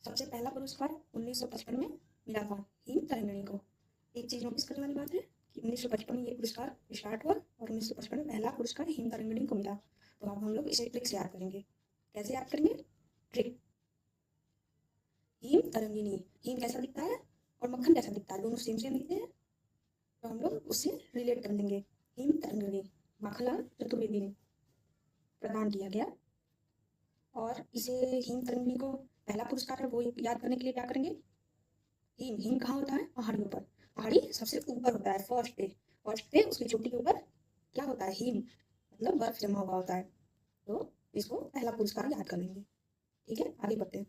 सबसे पहला पुरस्कार 1955 में मिला था हिम तरंगिणी को। एक चीज़ नोटिस करने वाली बात है कि 1955 में ये पुरस्कार स्टार्ट हुआ और 1955 में पहला पुरस्कार हिम तरंगिणी को मिला। तो अब हम लोग इसे ट्रिक से याद करेंगे। कैसे याद करेंगे? ट्रिक। हिम तरंगिणी, हिम कैसा दिखता है और मक्खन कैसा दिखता है, दोनों सेम सेम दिखते हैं, तो हम लोग उससे रिलेट कर लेंगे। हिम तरंगिणी माखनलाल चतुर्वेदी ने प्रदान किया गया। और इसे हिम तरंगिणी को पहला पुरस्कार है वो याद करने के लिए क्या करेंगे? हिम, हिम कहाँ होता है? पहाड़ियों पर। पहाड़ी सबसे ऊपर होता है, फर्स्ट पे उसकी चोटी के ऊपर क्या होता है? हिम, मतलब बर्फ जमा हुआ होता है। तो इसको पहला पुरस्कार याद कर लेंगे। ठीक है, आगे बढ़ते हैं।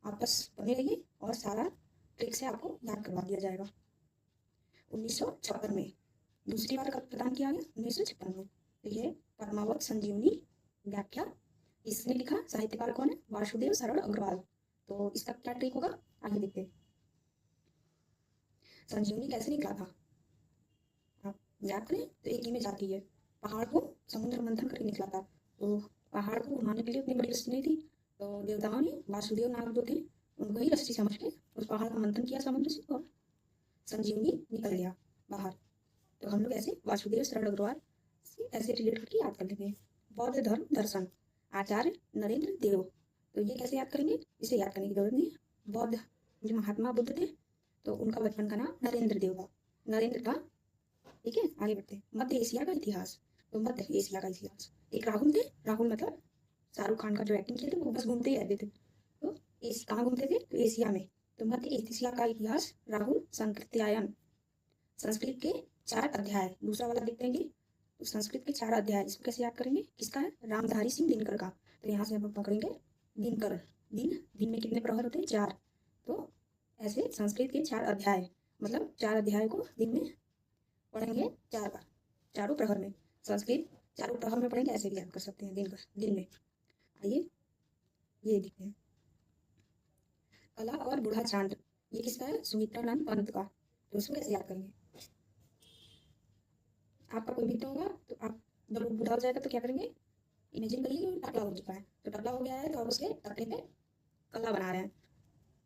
आप बस बने रहिए और सारा ट्रिक से आपको याद करवा दिया जाएगा। 1956 में दूसरी बार कब प्रदान किया गया? 1956 में। तो ये परमावत संजीवनी व्याख्या इसने लिखा, साहित्यकार कौन है? वासुदेव सरल अग्रवाल। तो इसका क्या ट्रिक होगा, आगे देखते हैं। संजीवनी कैसे निकला था आप याद करें तो एक इमेज आती है, पहाड़ को समुद्र मंथन करके निकला था। तो पहाड़ को घुमाने के लिए उतनी बड़ी रस्सी नहीं थी, तो देवताओं ने वासुदेव नाग जो थे उनको ही रस्सी समझ के उस पहाड़ का मंथन किया समुद्र से और संजीवनी निकल गया बाहर। तो हम लोग ऐसे वासुदेव सरल अग्रवाल से ऐसे रिलेट करके याद कर लेंगे। बौद्ध धर्म दर्शन आचार्य नरेंद्र देव। तो ये कैसे याद करेंगे? इसे याद करने की जरूरत नहीं है। बौद्ध जो महात्मा बुद्ध थे तो उनका बचपन का नाम नरेंद्र देव था, नरेंद्र था। ठीक है, आगे बढ़ते हैं। मध्य एशिया का इतिहास। तो मध्य एशिया का इतिहास, एक राहुल थे, राहुल मतलब शाहरुख खान का जो एक्टिंग किए थे वो बस घूमते ही रहते थे। तो कहाँ घूमते थे? तो एशिया में। तो मध्य एशिया का इतिहास राहुल संकृत्यायन। संस्कृत के 4 अध्याय, दूसरा वाला देखते हैं। तो संस्कृत के 4 अध्याय, इसको कैसे याद करेंगे? किसका है? रामधारी सिंह दिनकर का। तो यहाँ से हम पकड़ेंगे दिनकर। दिन में कितने प्रहर होते हैं? 4। तो ऐसे संस्कृत के 4 अध्याय, मतलब 4 अध्याय को दिन में पढ़ेंगे 4 बार, चारों प्रहर में। संस्कृत चारों प्रहर में पढ़ेंगे, ऐसे भी याद कर सकते हैं दिन में। आइए ये देखते हैं। कला और बूढ़ा चांद, ये किसका है? सुमित्रानंद पंत का। तो इसको कैसे याद करेंगे? आपका कोई मित्र होगा तो आप जब वो बूढ़ा हो जाएगा तो क्या करेंगे? इमेजिन करिए कि टकला हो चुका है, तो टकला हो गया है तो आप उसके टकले पे कला बना रहे हैं।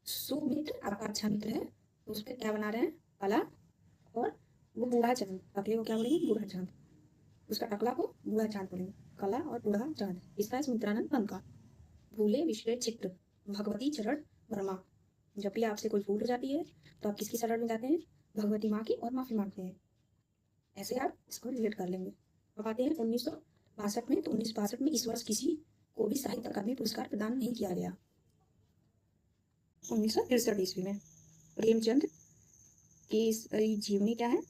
सुमित्र आपका अच्छा मित्र है तो उस पर क्या बना रहे हैं? कला। और वो बूढ़ा चांद, टकले को क्या बोलेंगे? बूढ़ा चांद। उसका टकला को बूढ़ा चांद बोलेंगे। कला और बूढ़ा चांद, इसका है सुमित्रानंद पंत का। भूले विश्व चित्र, भगवती चरण वर्मा। जब भी आपसे कोई भूल हो जाती है तो आप किसकी शरण में जाते हैं? भगवती माँ की, और माफी मांगते हैं। ऐसे आप इसको रिलेट कर लेंगे। अब आते हैं 1962 में। तो 1962 में इस वर्ष किसी को भी साहित्य अकादमी पुरस्कार प्रदान नहीं किया गया। 1963 ईस्वी में प्रेमचंद की जीवनी क्या है?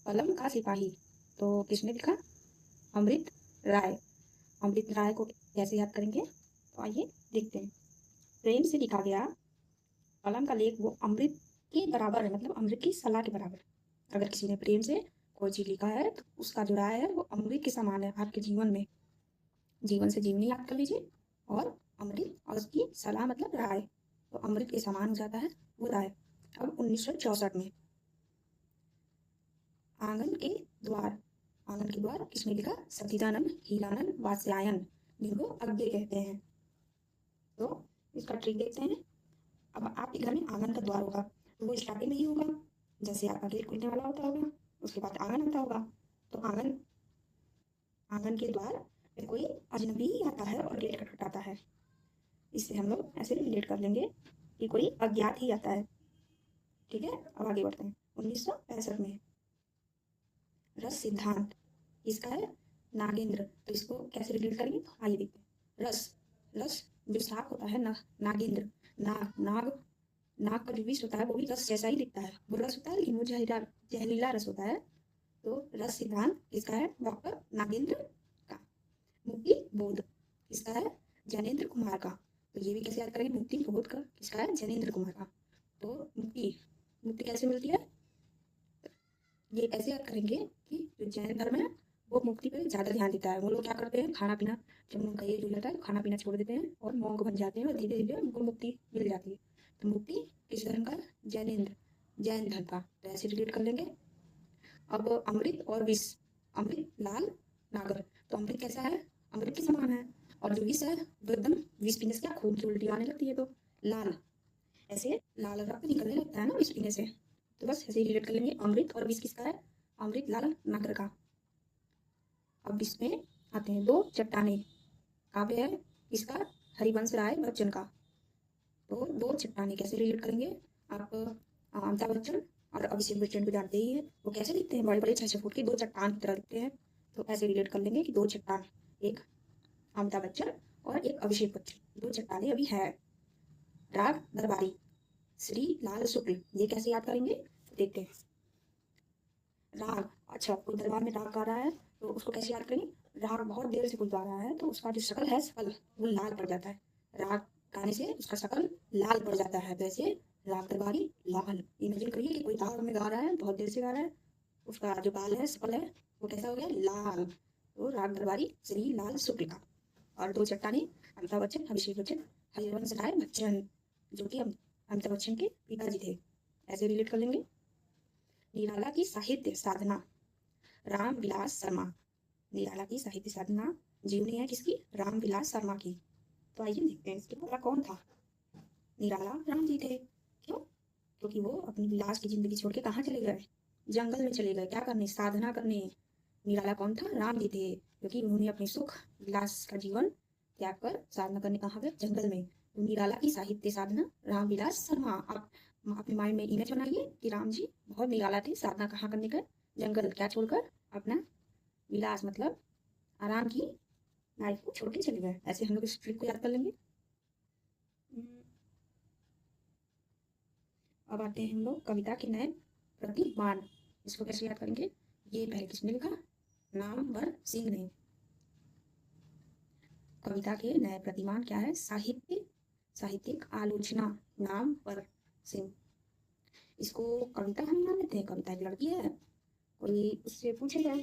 कलम का सिपाही। तो किसने लिखा? अमृत राय। अमृत राय को कैसे याद करेंगे? तो आइए देखते हैं। प्रेम से लिखा गया कलम का लेख वो अमृत के बराबर है, मतलब अमृत की सलाह के बराबर। अगर किसी ने प्रेम से कोई चीज लिखा है तो उसका जो राय है वो अमृत के समान है आपके जीवन में। जीवन से जीवनी याद कर लीजिए, और अमृत और उसकी सलाह मतलब राय, तो अमृत के समान हो जाता है वो राय। अब 1964 में आंगन के द्वार। आंगन के द्वार किसने लिखा? सच्चिदानंद हीरानंद वात्स्यायन, जिनको अज्ञे कहते हैं। तो इसका ट्रिक देखते हैं। अब आपके घर में आंगन का द्वार होगा तो वो स्टार्टिंग में ही होगा, जैसे आपका गेट खुलने वाला होता होगा, उसके बाद आंगन आता होगा। तो आंगन के द्वार पे कोई अजनबी आता है और गेट खटखटाता है। इससे हम लोग ऐसे रिलेट कर लेंगे कि कोई अज्ञात ही आता है। ठीक है, अब आगे बढ़ते हैं। 1965 में रस सिद्धांत, इसका है नागेंद्र। तो इसको कैसे रिलेट करेंगे? तो आइए देखते हैं। रस, रस जो साफ होता है ना, नागेंद्र, नाग नाग का जो विष होता है वो भी रस जैसा ही दिखता है। वो रस होता है लेकिन वो जहरीला रस होता है। तो रस सिद्धांत किसका है? डॉक्टर नागेंद्र का। मुक्ति बोध किसका है? जैनेन्द्र कुमार का। तो ये भी कैसे याद करेंगे? मुक्ति बोध का किसका है? जैनेन्द्र कुमार का। तो मुक्ति, मुक्ति कैसे मिलती है? ये ऐसे याद करेंगे कि जो जैन धर्म है वो मुक्ति पे ज़्यादा ध्यान देता है। वो लोग क्या करते हैं? खाना पीना, जब उनका एज हो जाता है खाना पीना छोड़ देते हैं और मॉन्क बन जाते हैं और धीरे धीरे उनको मुक्ति मिल जाती है। तो मुक्ति किस धर्म का? जैनेन्द्र, जैन धर्म का। तो ऐसे रिलेट कर लेंगे। अब अमृत और विष, अमृत लाल नागर। तो अमृत कैसा है? अमृत के समान है। और जो विष है वो एकदम विष पीने से क्या खून की उल्टी आने लगती है, तो लाल। ऐसे लाल रक्त निकलने लगता है ना विष पीने से, तो बस ऐसे ही रिलेट कर लेंगे। अमृत और विष किसका है? अमृत लाल नागर का। अब इसमें आते हैं दो चट्टाने। काव्य है किसका? हरिवंश राय बच्चन का। तो दो चट्टाने कैसे रिलेट करेंगे? आप अमिताभ बच्चन और अभिषेक बच्चन को जानते ही है, वो कैसे दिखते हैं? बड़े बड़े 6-6 फुट के दो चट्टान की तरह दिखते हैं। तो ऐसे रिलेट कर लेंगे कि दो चट्टान, एक अमिताभ बच्चन और एक अभिषेक बच्चन, दो चट्टाने अभी है। राग दरबारी श्री लाल शुक्ल, ये कैसे याद करेंगे देखते हैं। राग, अच्छा कोई दरबार में राग गा रहा है तो उसको कैसे याद करेंगे? राग बहुत देर से कोई गा रहा है तो उसका जो शकल है, शकल वो लाल पड़ जाता है। राग गाने से उसका शकल लाल पड़ जाता है। तो ऐसे राग दरबारी लाल, इमेजिन करिए कि कोई राग में गा रहा है, बहुत देर से गा रहा है, उसका जो बाल है, शकल है, वो कैसा हो गया? लाल। तो राग दरबारी श्री लाल शुक्ल का। और दो चट्टाने अमिताभ बच्चन अभिषेक बच्चन हरिवंश राय बच्चन, जो कि अमिताभ बच्चन के पिताजी थे। ऐसे रिलेट कर लेंगे। निराला की साहित्य साधना रामविलास शर्मा। निराला की साहित्य साधना जीवनी है किसकी? रामविलास शर्मा की। तो आइए देखते हैं इसके द्वारा कौन था। निराला राम जी थे। क्यों? क्योंकि वो अपनी विलास की जिंदगी छोड़ के कहाँ चले गए? जंगल में चले गए। क्या करने? साधना करने। निराला कौन था? राम जी थे, क्योंकि उन्होंने अपने सुख विलास का जीवन त्याग कर साधना करने कहाँ गए? जंगल में। तो निराला की साहित्य साधना रामविलास शर्मा। आप अपने माइंड में इमेज बनाइए कि राम जी बहुत निराला थे, साधना कहाँ करने गए? जंगल। क्या छोड़कर? अपना विलास मतलब आराम की लाइफ को छोड़ के चले गए। ऐसे हम लोग इस ट्रिक को याद कर लेंगे। अब आते हैं हम लोग कविता के नए प्रतिमान। इसको कैसे याद करेंगे? ये पहले किसने लिखा? नामवर सिंह ने। कविता के नए प्रतिमान क्या है? साहित्य, साहित्यिक आलोचना नामवर सिंह। इसको कविता हम मान लेते हैं, कविता एक लड़की है। कोई उससे पूछेगा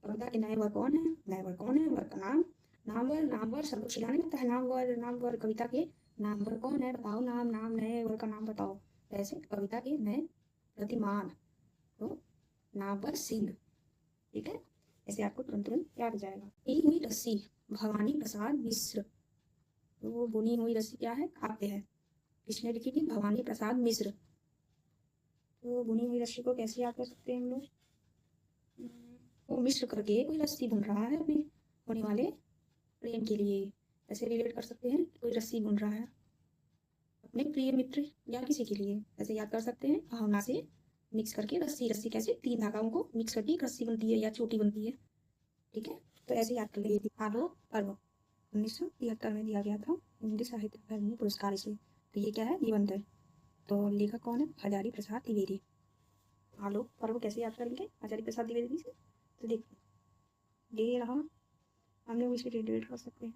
कविता के नए वर कौन है? नए वर कौन है? वर का नाम नामवर। नामवर सबको चिढ़ाने लगता है, नामवर नामवर। कविता के नामवर कौन है? बताओ नाम, नाम नए वर का नाम बताओ। ऐसे कविता के नए प्रतिमान तो नामवर सिंह। ठीक है, ऐसे आपको तुरंत तुरंत याद आ जाएगा। बुनी हुई रस्सी भवानी प्रसाद मिश्र। तो बुनी हुई रस्सी क्या है? काव्य है। किसने लिखी थी? भवानी प्रसाद मिश्र। तो बुनी हुई रस्सी को कैसे याद कर सकते हैं हम लोग? वो मिश्र करके कोई रस्सी बुन रहा है अपने होने वाले प्रेम के लिए। ऐसे रिलेट कर सकते हैं, कोई रस्सी बुन रहा है अपने प्रिय मित्र या किसी के लिए। ऐसे याद कर सकते हैं, भावना से मिक्स करके रस्सी। रस्सी कैसे? तीन धागाओं को मिक्स करके एक रस्सी बनती है या चोटी बनती है। ठीक है, तो ऐसे याद कर लीजिए। आलो पर्व 1973 में दिया गया था हिंदी साहित्य अकादमी पुरस्कार इसे। तो ये क्या है? निबंध है। तो लेखक कौन है? हजारी प्रसाद द्विवेदी। आलोक पर्व कैसे याद करेंगे हजारी प्रसाद द्विवेदी से? तो देखिए ये रहा, हम लोग इसे रिलेट कर सकते हैं।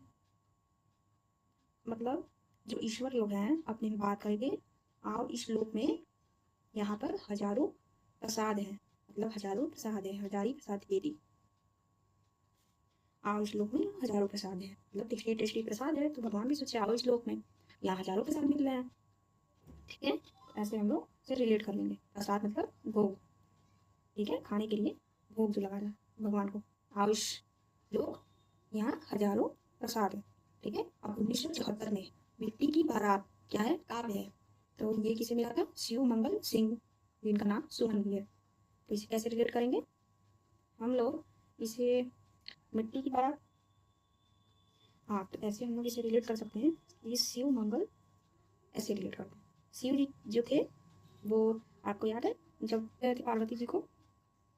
मतलब जो ईश्वर लोग हैं अपने में बात करेंगे, आओ इस लोक में यहाँ पर हजारों प्रसाद हैं, मतलब हजारों प्रसाद है। हजारी प्रसाद द्विवेदी। आओ इस लोक में हजारों प्रसाद है, मतलब टेस्टी टेस्टी प्रसाद है। तो भगवान भी सोचे आओ इस लोक में, यहाँ हजारों प्रसाद मिल रहे हैं। ठीक है, ऐसे हम लोग से रिलेट कर लेंगे। प्रसाद मतलब भोग। ठीक है, खाने के लिए भोग जो लगा रहा है भगवान को। आओ इस लोक, यहाँ हजारों प्रसाद है। ठीक है, अब 1974 में मिट्टी की बारात क्या है? काव्य है। तो ये किसे मिला था? शिव मंगल सिंह, जिनका नाम सुमन भी है। तो इसे कैसे रिलेट करेंगे हम लोग? इसे मिट्टी की बारात, हाँ तो ऐसे हम लोग इसे रिलेट कर सकते हैं। ये शिव मंगल ऐसे रिलेट करते हैं। शिव जी जो थे वो आपको याद है जब गए थे पार्वती जी को,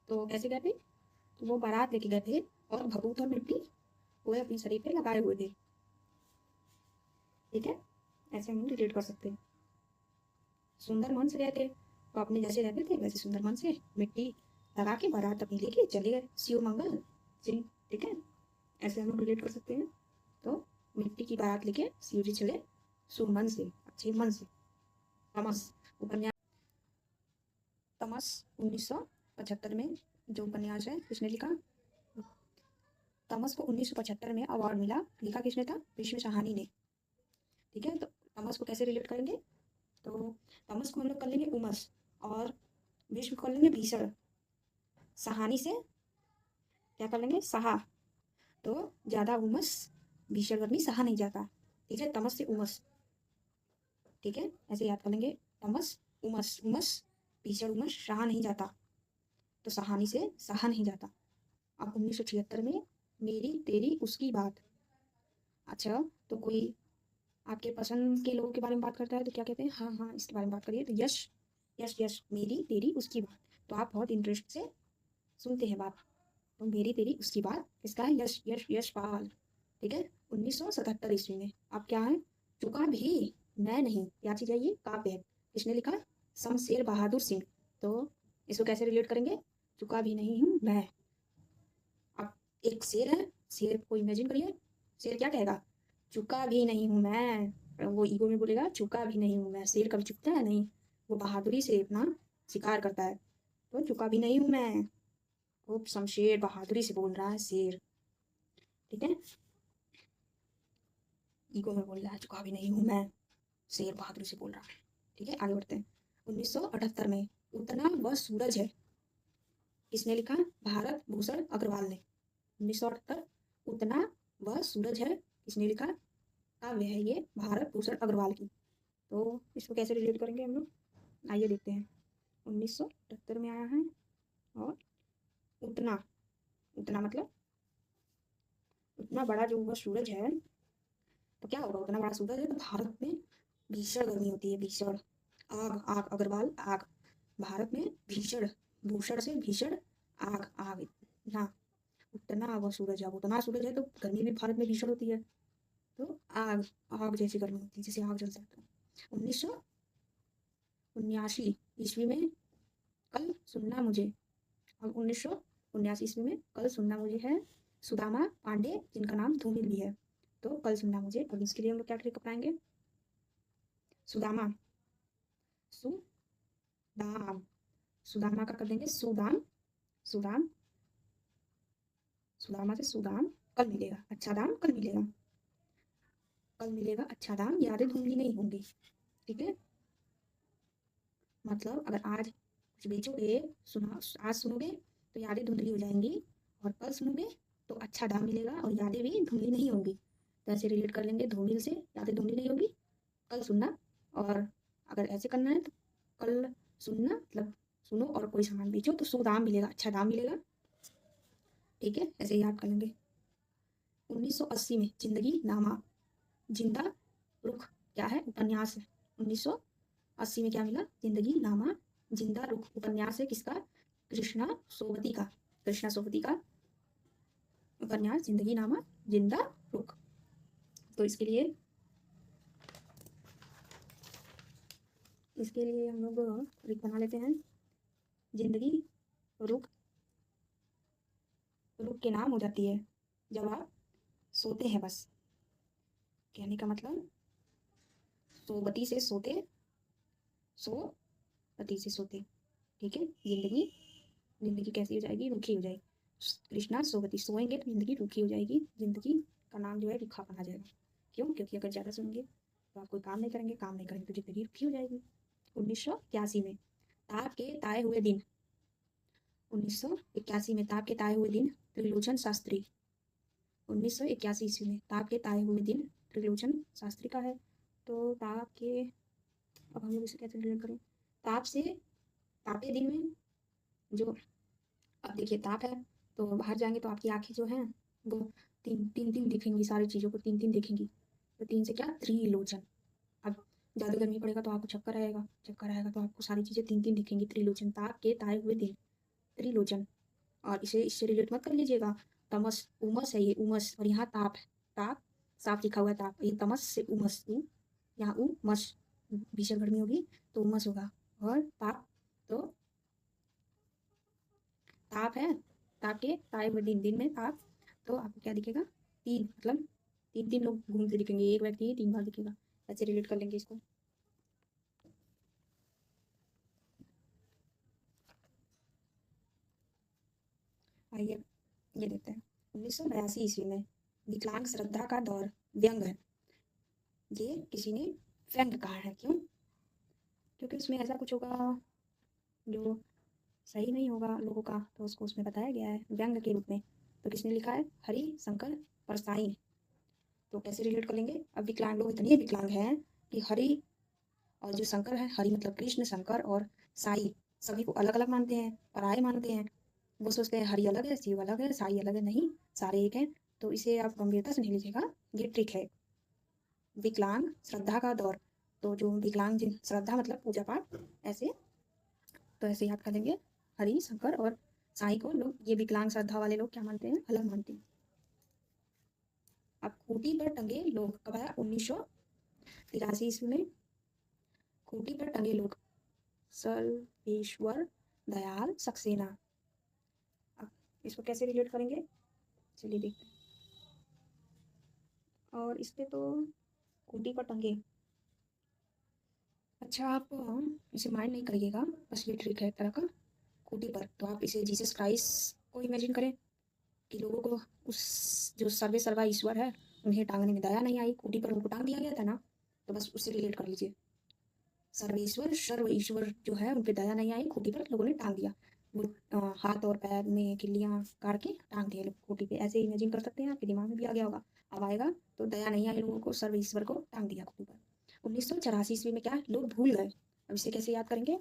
तो कैसे गए थे? तो वो बारात लेके गए थे और भभूत और मिट्टी वो अपने शरीर पे लगाए हुए थे। ठीक है, ऐसे हम रिलेट कर सकते हैं। सुंदर मन से गए थे, तो अपने जैसे रहते थे वैसे सुंदर मन से मिट्टी लगा के बारात अपनी लेके चले गए शिव मंगल सिंह। ठीक है, ऐसे हम लोग रिलेट कर सकते हैं। तो मिट्टी की बारात लेके शिव जी चले सुमन से, अच्छे मन से। तमस उपन्यास, तमस 1975 में जो उपन्यास है किसने लिखा? तमस को 1975 में अवार्ड मिला। लिखा किसने था? विश्व सहानी ने। ठीक है, तो तमस को कैसे रिलेट करेंगे? तो तमस को हम लोग कर लेंगे उमस, और विश्व को कर लेंगे भीषण। सहानी से क्या कर लेंगे? सहा। तो ज्यादा उमस भीषण गर्मी सहा नहीं जाता। ठीक है, तमस से उमस। ठीक है, ऐसे याद कर लेंगे। तमस उमस, उमस भीषण उमस सहा नहीं जाता, तो सहानी से सहा नहीं जाता। अब 1976 में मेरी तेरी उसकी बात। अच्छा, तो कोई आपके पसंद के लोगों के बारे में बात करता है तो क्या कहते हैं, हाँ हाँ इसके बारे में बात करिए, तो यश यश यश मेरी तेरी उसकी बात। तो आप बहुत इंटरेस्ट से सुनते हैं बात। तो मेरी तेरी उसकी बात किसका है, यश यश यशपाल। ठीक है, 1977 ईस्वी में। अब क्या है, चुका भी मैं नहीं, क्या चीज है ये, काव्य है। किसने लिखा, शमशेर बहादुर सिंह। तो इसको कैसे रिलेट करेंगे, चुका भी नहीं हूँ मैं। अब एक शेर है, शेर को इमेजिन करिए, शेर क्या कहेगा, चुका भी नहीं हूँ मैं। वो ईगो में बोलेगा चुका भी नहीं हूँ मैं, शेर कभी चुकता है नहीं, वो बहादुरी से अपना शिकार करता है। तो चुका भी नहीं हूँ मैं, वो शमशेर बहादुरी से बोल रहा है शेर। ठीक है, ईगो में बोल रहा है चुका भी नहीं हूँ मैं, शेर बहादुरी से बोल रहा है। ठीक है, आगे बढ़ते हैं। 1978 में उतना वह सूरज है, किसने लिखा, भारत भूषण अग्रवाल ने। 1978 उतना वह सूरज है, किसने लिखा, काव्य है ये भारत भूषण अग्रवाल की। तो इसको कैसे रिलेट करेंगे हम लोग, आइए देखते हैं। 1978 में आया है, और उतना, उतना मतलब उतना बड़ा जो वह सूरज है, तो क्या होगा, उतना बड़ा सूरज है तो भारत में भीषण गर्मी होती है, भीषण आग, आग अग्रवाल आग, भारत में भीषण, भूषण से भीषण, आग आग ना, उतना वह सूरज है, उतना सूरज है तो गर्मी भी भारत में भीषण होती है। तो आग, आग जैसी गर्मी होती है, जैसे आग जलता है। तो 1979 ईस्वी में कल सुनना मुझे। अब 1979 ईस्वी में कल सुनना मुझे है सुदामा पांडे, जिनका नाम धूमिल भी है। तो कल सुनना मुझे, अब इसके लिए हम लोग क्या ट्रिक अपनाएंगे, सुदामा, सुदाम, सुदामा का कर देंगे सुदाम, सुदाम, सुदामा से सुदाम, कल मिलेगा अच्छा दाम, कल मिलेगा, कल मिलेगा अच्छा दाम, यादें धुंधली नहीं होंगी। ठीक है, मतलब अगर आज कुछ बेचोगे, सुना आज सुनोगे तो यादें धुंधली हो जाएंगी, और कल सुनोगे तो अच्छा दाम मिलेगा और यादें भी धुंधली नहीं होंगी। तो ऐसे रिलेट कर लेंगे, धूमिल से यादें धुंधली नहीं होगी, कल सुनना। और अगर ऐसे करना है तो कल सुनना मतलब सुनो और कोई सामान बेचो तो सो दाम मिलेगा, अच्छा दाम मिलेगा। ठीक है, ऐसे याद कर लेंगे। 1980 में जिंदगी नामा, जिंदा रुख क्या है, उपन्यास है। 1980 में क्या मिला, जिंदगी नामा जिंदा रुख उपन्यास है, किसका, कृष्णा सोबती का, कृष्णा सोबती का उपन्यास जिंदगी नामा जिंदा रुख। तो इसके लिए हम लोग एक बना लेते हैं, जिंदगी रुख, रुख के नाम हो जाती है जब आप सोते हैं बस। कहने का मतलब सोबती से सोते, सो पति से सोते। ठीक है, जिंदगी, जिंदगी कैसी हो जाएगी, रूखी हो जाएगी। कृष्णा सोवती, सोएंगे तो जिंदगी रूखी हो जाएगी, जिंदगी का नाम जो है रूखापन आ जाएगा। क्यों, क्योंकि अगर ज़्यादा सोएंगे तो आप कोई काम नहीं करेंगे, काम नहीं करेंगे तो जिंदगी रूखी हो जाएगी। 1981 में ताप के ताए हुए दिन, 1981 में ताप के ताए हुए दिन, त्रिलोचन शास्त्री। 1981 ईस्वी में ताप के ताए हुए दिन त्रिलोचन शास्त्री का है। तो ताप के, अब हम लोग इसे कैसे रिलेट करें, ताप से, तापे दिन में जो, अब देखिए ताप है तो बाहर जाएंगे तो आपकी आंखें जो हैं वो तीन तीन तीन दिखेंगी, सारी चीज़ों को तीन तीन देखेंगी। तो तीन से क्या, त्रिलोचन। अब ज़्यादा गर्मी पड़ेगा तो आपको चक्कर आएगा, चक्कर आएगा तो आपको सारी चीज़ें तीन तीन दिखेंगी, त्रिलोचन, ताप के ताए हुए दिन, त्रिलोचन। और इसे इससे रिलेट मत कर लीजिएगा, तमस उमस है ये, उमस, और यहाँ ताप है, ताप साफ लिखा हुआ है ताप, ये तमस से उमस, उ यहाँ उमस, भीषण गर्मी होगी तो उमस होगा, और ताप, तो ताप है, ताप के ताए हुए दिन, दिन में ताप, तो आपको क्या दिखेगा, तीन, मतलब तीन तीन लोग घूमते दिखेंगे, एक व्यक्ति ही तीन बार दिखेगा। ऐसे रिलेट कर लेंगे इसको। आइए ये देखते हैं। 1982 ईस्वी में विकलांग श्रद्धा का दौर व्यंग है, ये किसी ने व्यंग कहा है। क्यों, क्योंकि उसमें ऐसा कुछ होगा जो सही नहीं होगा लोगों का, तो उसको उसमें बताया गया है व्यंग के रूप में। तो किसने लिखा है, हरि शंकर परसाई। तो कैसे रिलेट कर लेंगे, अब विकलांग लोग इतने विकलांग हैं कि हरि और जो शंकर है, हरि मतलब कृष्ण, शंकर और साई सभी को अलग अलग मानते हैं, पराये मानते हैं। वो सोचते हैं हरि अलग है, शिव अलग है, साई अलग है, नहीं सारे एक हैं। तो इसे आप गंभीरता से नहीं लीजिएगा, ये ट्रिक है। विकलांग श्रद्धा का दौर, तो जो विकलांग जिन श्रद्धा मतलब पूजा पाठ, ऐसे तो ऐसे याद कर लेंगे। हरि, शंकर और साई को लोग, ये विकलांग श्रद्धा वाले लोग क्या मानते हैं, अलग मानते हैं। अब खूंटी पर टंगे लोग कब आया, 1983 ईस्वी में। खूंटी पर टंगे लोग, सर्वेश्वर दयाल सक्सेना। अब इसको कैसे रिलेट करेंगे, चलिए देखते हैं। और इस पे तो खूंटी पर टंगे, अच्छा आप इसे माइंड नहीं करिएगा, बस ये ट्रिक है एक तरह का। खूंटी पर तो आप इसे जीसस क्राइस्ट को इमेजिन करें कि लोगों को उस जो सर्वे सर्वा ईश्वर है उन्हें टांगने में दया नहीं आई, खूंटी पर उनको टांग दिया गया था ना, तो बस उससे रिलेट कर लीजिए। सर्वेश्वर सर्व ईश्वर जो है उन पे दया नहीं आई, खूंटी पर लोगों ने टांग दिया। वो हाथ और पैर में किल्लियाँ काट के टांग दिए लोग खूंटी पे, ऐसे इमेजिन कर सकते हैं, आपके दिमाग में भी आ गया होगा। अब आएगा, तो दया नहीं आई लोगों को, सर्व ईश्वर को टांग दिया खूंटी पर। 1984 ईस्वी में क्या लोग भूल गए, अब इसे कैसे याद करेंगे।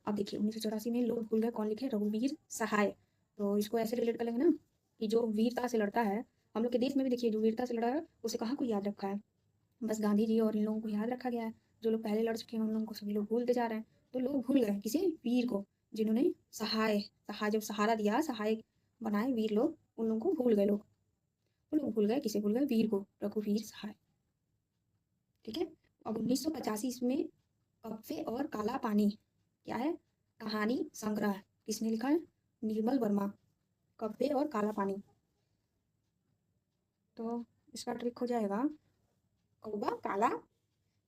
अब देखिए 1984 में लोग भूल गए, कौन लिखे, रघुवीर सहाय। तो इसको ऐसे रिलेट कर लेंगे ना कि जो वीरता से लड़ता है, हम लोग के देश में भी देखिए जो वीरता से लड़ा है उसे कहाँ कोई याद रखा है, बस गांधी जी और इन लोगों को याद रखा गया है। जो लोग पहले लड़ चुके हैं उन लोगों को सभी लोग भूलते जा रहे हैं। तो लोग भूल गए किसी वीर को, जिन्होंने सहाय सहाय जब सहारा दिया, सहाय बनाए वीर लोग, उन लोगों को भूल गए लोग। वो लोग भूल गए, किसे भूल गए, वीर को, रघुवीर सहाय। ठीक है। अब 1985 में कब्बे और काला पानी क्या है, कहानी संग्रह, किसने लिखा है, निर्मल वर्मा। कब्बे और काला पानी, तो इसका ट्रिक हो जाएगा, कौवा काला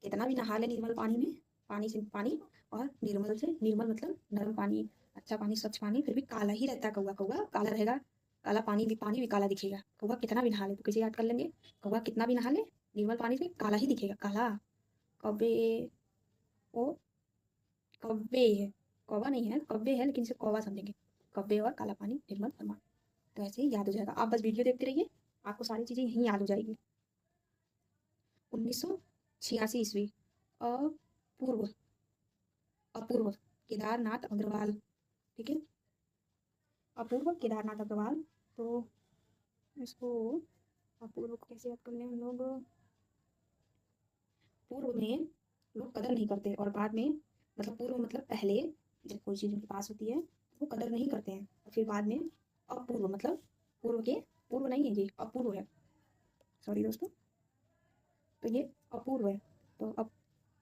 कितना भी नहा ले निर्मल पानी में, पानी से पानी, और निर्मल से, निर्मल मतलब नरम पानी, अच्छा पानी, स्वच्छ पानी, फिर भी काला ही रहता है कौवा, कौवा काला रहेगा। काला पानी भी काला दिखेगा, कौवा कितना भी नहा ले, तो कैसे याद कर लेंगे, कौवा कितना भी नहा ले निर्मल पानी से काला ही दिखेगा, काला। कौवे, ओ कौवे है, कौवा नहीं है, कौवे है, लेकिन इसे कौवा समझेंगे। कौवे और काला पानी निर्मल वर्मा, तो ऐसे ही याद हो जाएगा। आप बस वीडियो देखते रहिए, आपको सारी चीज़ें यहीं याद हो जाएगी। 1986 ईस्वी, अपूर्व, अपूर्व केदारनाथ अग्रवाल। ठीक है, अपूर्व केदारनाथ अग्रवाल। तो इसको, अपूर्व को कैसे याद कर लें हम लोग, पूर्व में लोग कदर नहीं करते, और बाद में, मतलब पूर्व मतलब पहले, जब कोई चीज़ उनके पास होती है वो कदर नहीं करते हैं, और फिर बाद में अपूर्व मतलब पूर्व के, पूर्व नहीं है ये, अपूर्व है, सॉरी दोस्तों। तो ये अपूर्व है, तो अब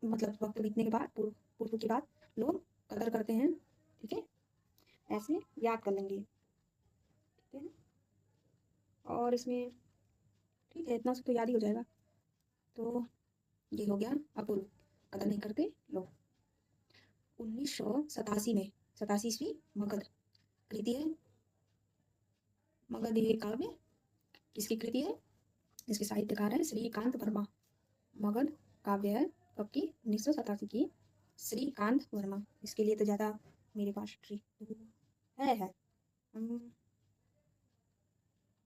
मतलब वक्त बीतने के बाद, पूर्व, पूर्व के बाद लोग कदर करते हैं। ठीक है, ऐसे याद कर लेंगे। ठीक है, और इसमें ठीक है, इतना से तो याद ही हो जाएगा। तो ये हो गया अपूर्व, कदर नहीं करते लोग। 1987 में, 87 ईस्वी, मगध कृति है। मगध ये काव्य किसकी कृति है, इसके साहित्यकार है श्रीकांत वर्मा। मगध काव्य है कब की, 1987 की, श्रीकांत वर्मा। इसके लिए तो ज़्यादा मेरे पास ट्रिक है।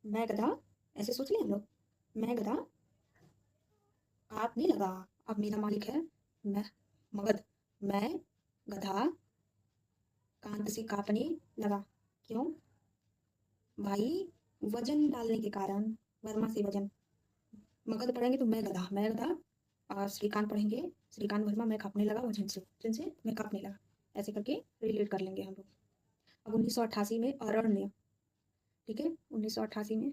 मैं गधा, ऐसे सोच लिया हम लोग, मैं गधा काटने लगा, अब मेरा मालिक है मैं, मगध, मैं गधा कांत से काटने लगा, क्यों भाई, वजन डालने के कारण, वर्मा से वजन। मगध पढ़ेंगे तो मैं गधा, और श्रीकांत पढ़ेंगे, श्रीकांत वर्मा, मैं कांपने लगा वजन से मैं कांपने लगा, ऐसे करके रिलेट कर लेंगे हम लोग। अब 1988 में अरण्य, ठीक है, 1988 में,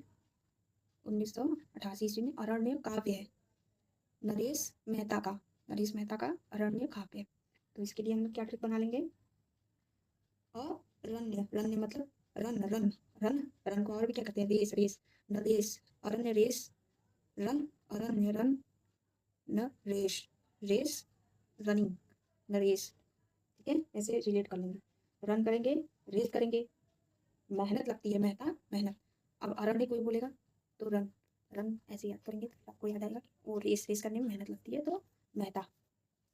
1988 ईस्वी में अरण्य काव्य है, नरेश मेहता का, नरेश मेहता का अरण्य काव्य। तो इसके लिए हम लोग क्या ट्रिक बना लेंगे, अरण्य, रण्य मतलब रन, रन, रन, रन को और भी क्या कहते हैं, रेस, रेस, नरेश, अरण्य रेस, रन, अरण्य रन, न रेस, रेस रनिंग, नरेश। ठीक है, ऐसे रिलेट कर लेंगे, रन करेंगे, रेस करेंगे, मेहनत लगती है, मेहता मेहनत। अब अरण्य कोई बोलेगा तो रन, रन ऐसे याद करेंगे तो आपको याद आएगा कि वो रेस, रेस करने में मेहनत लगती है, तो मेहता।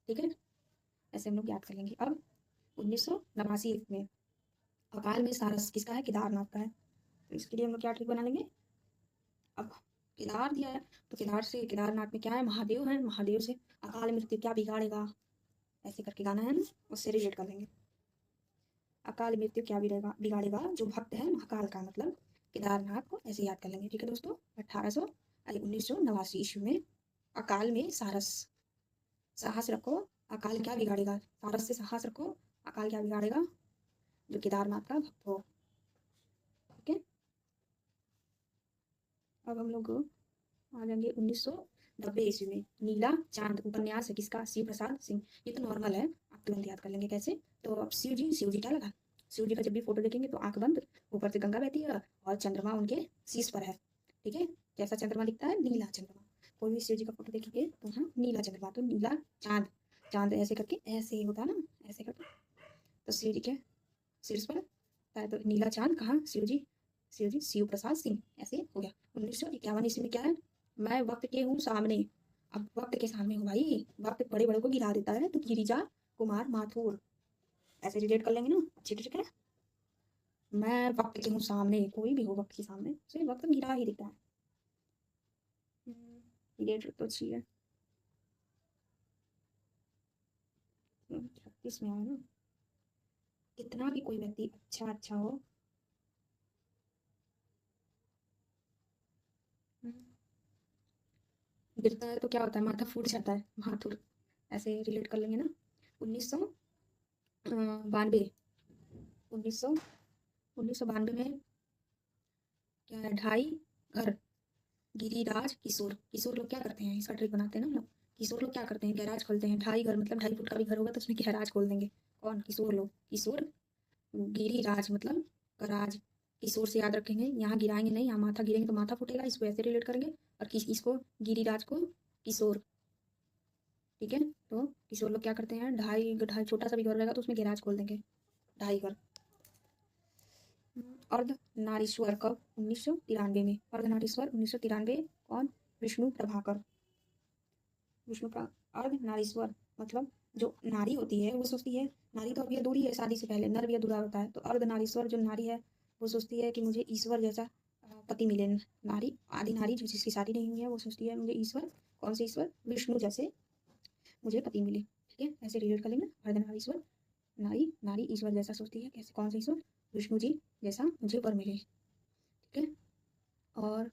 ठीक है, ऐसे हम लोग याद कर लेंगे। अब 1989 में अकाल में सारस किसका है, केदारनाथ का है, तो इसके लिए हम लोग क्या ट्रिक बना लेंगे। अब केदार दिया है, तो केदार से, केदारनाथ में क्या है, महादेव है, महादेव से अकाल मृत्यु क्या बिगाड़ेगा, ऐसे करके गाना है ना, उससे रिलेट कर लेंगे। अकाल मृत्यु क्या बिगाड़ेगा जो भक्त है महाकाल का, मतलब केदारनाथ को ऐसे याद कर लेंगे। ठीक है दोस्तों, 1989 ईस्वी में अकाल में साहस रखो, अकाल क्या बिगाड़ेगा, सारस से साहस रखो, अकाल क्या बिगाड़ेगा, जो केदारनाथ का भक्त हो। ठीक है, अब हम लोग आ जाएंगे 1990 ईस्वी में। नीला चांद उपन्यास है किसका, शिव प्रसाद सिंह। ये तो नॉर्मल है, आप तुरंत याद कर लेंगे कैसे। तो अब शिव जी क्या लगा, शिव जी का जब भी फोटो देखेंगे तो आंख बंद, ऊपर से गंगा बहती है और चंद्रमा उनके शीश पर है। ठीक है, कैसा चंद्रमा दिखता है, नीला चंद्रमा। कोई भी शिव जी का फोटो देखेंगे तो हाँ नीला चंद्रमा, तो नीला चांद, चांद ऐसे करके ऐसे होता है ना, ऐसे करके, तो शिव जी के शीर्ष पर है, तो नीला चांद कहाँ, शिव जी शिव प्रसाद सिंह ऐसे हो गया। 1951 ईस्वी में क्या है, मैं वक्त के हूँ सामने। अब वक्त के सामने हूँ भाई, वक्त बड़े बड़े को गिरा देता है, तो गिरिजा कुमार माथुर ऐसे रिलेट कर लेंगे ना, अच्छी ट्रिक है। मैं वक्त के हूँ सामने, कोई भी हो वक्त के सामने उसे वक्त गिरा ही दिखता है। ये ट्रिक तो अच्छी है। 36 में आया ना, कितना भी कोई व्यक्ति अच्छा हो, गिरता है तो क्या होता है, माथा फूट जाता है, माथुर ऐसे रिलेट कर लेंगे ना। 1992 उन्नीस सौ 1992 में क्या है, ढाई घर, गिरिराज किशोर। किशोर लोग क्या करते हैं, इसका ट्रिक बनाते हैं ना हम लोग। किशोर लोग क्या करते हैं, गैराज खोलते हैं। ढाई घर मतलब 2.5 फुट का भी घर होगा तो उसमें गैराज खोल देंगे। कौन, किशोर लोग। किशोर, गिरिराज मतलब गराज। किशोर से याद रखेंगे, यहाँ गिराएंगे नहीं, यहाँ माथा गिरेंगे तो माथा फूटेगा, इसको ऐसे रिलेट करेंगे। और इसको गिरिराज को किशोर। ठीक है, तो किशोर लोग क्या करते हैं, ढाई ढाई छोटा सा भी घर रहेगा तो उसमें गैराज खोल देंगे, ढाई घर। अर्धनारीश्वर कब, 1993 में। अर्धनारीश्वर 1993, कौन, विष्णु प्रभाकर। विष्णु का अर्धनारीश्वर मतलब जो नारी होती है वो सोचती है, नारी तो अभी अधूरी है, शादी से पहले नर भी अधूरा होता है, तो अर्धनारीश्वर जो नारी है वो सोचती है कि मुझे ईश्वर जैसा पति मिले। नारी, आदि नारी जो जिसकी शादी नहीं हुई है वो सोचती है मुझे ईश्वर, कौन से ईश्वर, विष्णु जैसे मुझे पति मिले। ठीक है, ऐसे रिलेट कर लेंगे। अर्धनारीश्वर, नारी, नारी ईश्वर जैसा सोचती है, कैसे, कौन सा ईश्वर, विष्णु जी जैसा मुझे वर मिले। ठीक है, और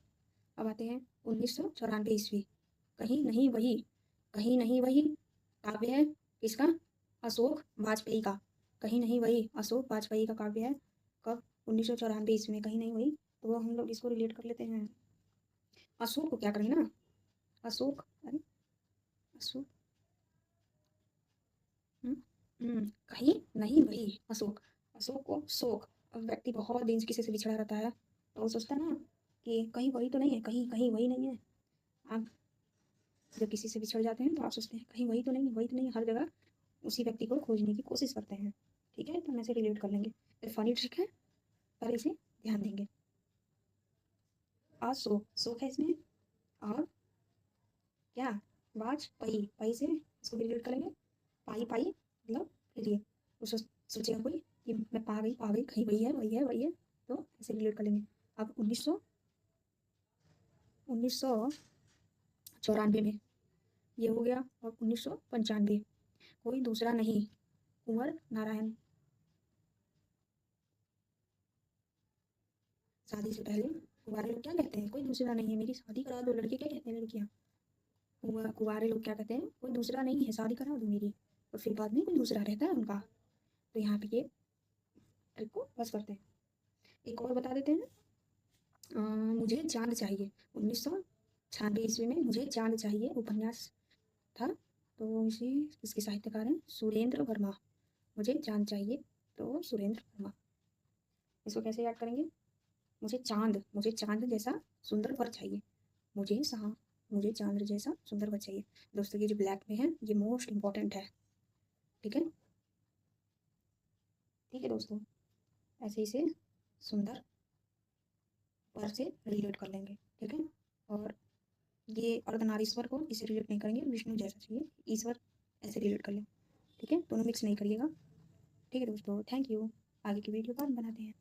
अब आते हैं 1994 ईस्वी। कहीं नहीं वही, कहीं नहीं वही काव्य है किसका, अशोक वाजपेयी का। कहीं नहीं वही अशोक वाजपेयी का काव्य है, कब, 1994 ईस्वी में। कहीं नहीं वही, तो वो हम लोग इसको रिलेट कर लेते हैं। अशोक को क्या करेंगे ना, अशोक, अरे अशोक, कहीं नहीं वही अशोक। अशोक को शोक, अब व्यक्ति बहुत दिन से किसी से बिछड़ा रहता है तो वो सोचता है ना कि कहीं वही तो नहीं है, कहीं कहीं वही नहीं है। आप जब किसी से बिछड़ जाते हैं तो आप सोचते हैं कहीं वही तो नहीं है, वही तो नहीं है, हर जगह उसी व्यक्ति को खोजने की कोशिश करते हैं। ठीक है, तो हम ऐसे रिलेट कर लेंगे। ये फनी ट्रिक है पर इसे ध्यान देंगे। अशोक, शोक है इसमें, और क्या, वाज पई, पई से इसको रिलेट करेंगे। पाई पाई मतलब फिर ये उसको सोचेगा कोई कि मैं पा गई, कहीं वही है वही है वही है, तो ऐसे रिलेट कर लेंगे। अब 1994 में ये हो गया, और 1995 कोई दूसरा नहीं, कुंवर नारायण। शादी से पहले कुंवारे लोग क्या कहते हैं, कोई दूसरा नहीं है, मेरी शादी करा दो। लड़के क्या कहते हैं, लड़कियाँ, कुंवारे लोग क्या कहते हैं, कोई दूसरा नहीं है, शादी करा दो मेरी। और फिर बाद में कोई दूसरा रहता है उनका। तो यहाँ पे ये ट्रिक को बस करते हैं। एक और बता देते हैं, मुझे चांद चाहिए। 1996 ईस्वी में मुझे चांद चाहिए उपन्यास था, तो इसी इसके साहित्यकार हैं सुरेंद्र वर्मा। मुझे चांद चाहिए, तो सुरेंद्र वर्मा। इसको कैसे याद करेंगे, मुझे चांद जैसा सुंदर वर चाहिए, मुझे सा मुझे चांद जैसा सुंदर वर चाहिए। दोस्तों ये जो ब्लैक में है ये मोस्ट इंपॉर्टेंट है। ठीक है, ठीक है दोस्तों, ऐसे ही से सुंदर वर से रिलेट कर लेंगे। ठीक है, और ये अर्धनारीश्वर को इसे रिलेट नहीं करेंगे, विष्णु जैसा चाहिए, ईश्वर ऐसे रिलेट कर लें। ठीक है, दोनों मिक्स नहीं करिएगा। ठीक है दोस्तों, थैंक यू। आगे की वीडियो बाद बनाते हैं।